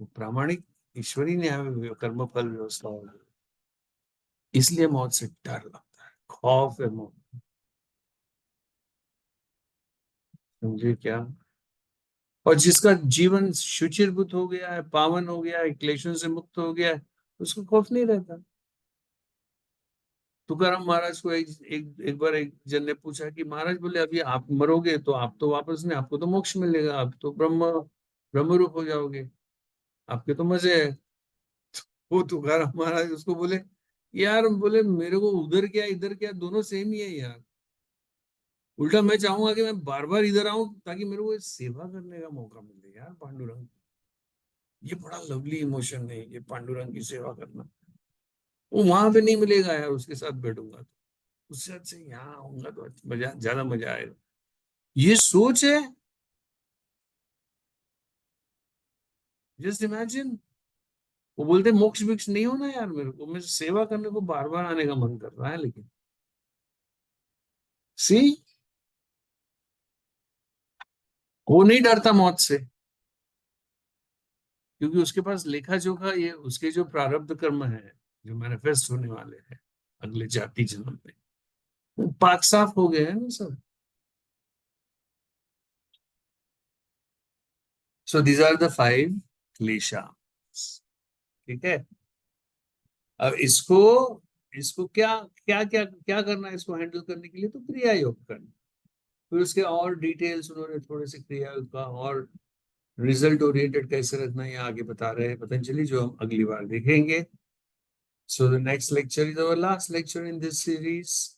वो प्रामाणिक ईश्वरीय न्याय कर्मफल व्यवस्था है, इसलिए मौत से डर लगता है, खौफ है मौत, समझे क्या? और जिसका जीवन शुचिर्भूत हो गया है, पावन हो गया है, क्लेशों से मुक्त हो गया है, उसको खौफ नहीं रहता। तुकाराम महाराज को एक बार एक जन ने पूछा कि महाराज, बोले अभी आप मरोगे तो आप तो वापस नहीं, आपको तो मोक्ष मिलेगा, आप तो ब्रह्म ब्रह्म रूप हो जाओगे, आपके तो मजे है। वो तुकाराम महाराज उसको बोले, यार बोले मेरे को उधर क्या इधर क्या दोनों सेम ही है यार, उल्टा मैं चाहूंगा कि मैं बार बार इधर आऊं ताकि मेरे को सेवा करने का मौका मिले यार पांडुरंग। ये बड़ा लवली इमोशन है ये, पांडुरंग की सेवा करना। वो वहां पे नहीं मिलेगा यार, उसके साथ बैठूंगा तो, उससे अच्छे यहाँ आऊंगा तो मजा, ज्यादा मजा आएगा। ये सोच है, जस्ट इमेजिन। वो बोलते मोक्ष भिक्ष नहीं होना यार, मेरे को मैं सेवा करने को बार बार आने का मन कर रहा है, लेकिन सी, वो नहीं डरता मौत से, क्योंकि उसके पास लेखा जोखा, ये उसके जो प्रारब्ध कर्म है जो मैनिफेस्ट होने वाले हैं अगले जाति जन्म में, वो पाक साफ हो गए हैं ना सब। सो दीज आर द 5 क्लेशा, ठीक है। अब इसको इसको क्या क्या क्या क्या करना है, इसको हैंडल करने के लिए तो क्रिया योग करना। फिर उसके और डिटेल्स उन्होंने थोड़े से क्रिया योग का और रिजल्ट ओरिएंटेड कैसे रखना है, ये आगे बता रहे हैं पतंजलि, जो हम अगली बार देखेंगे। So the next lecture is our last lecture in this series.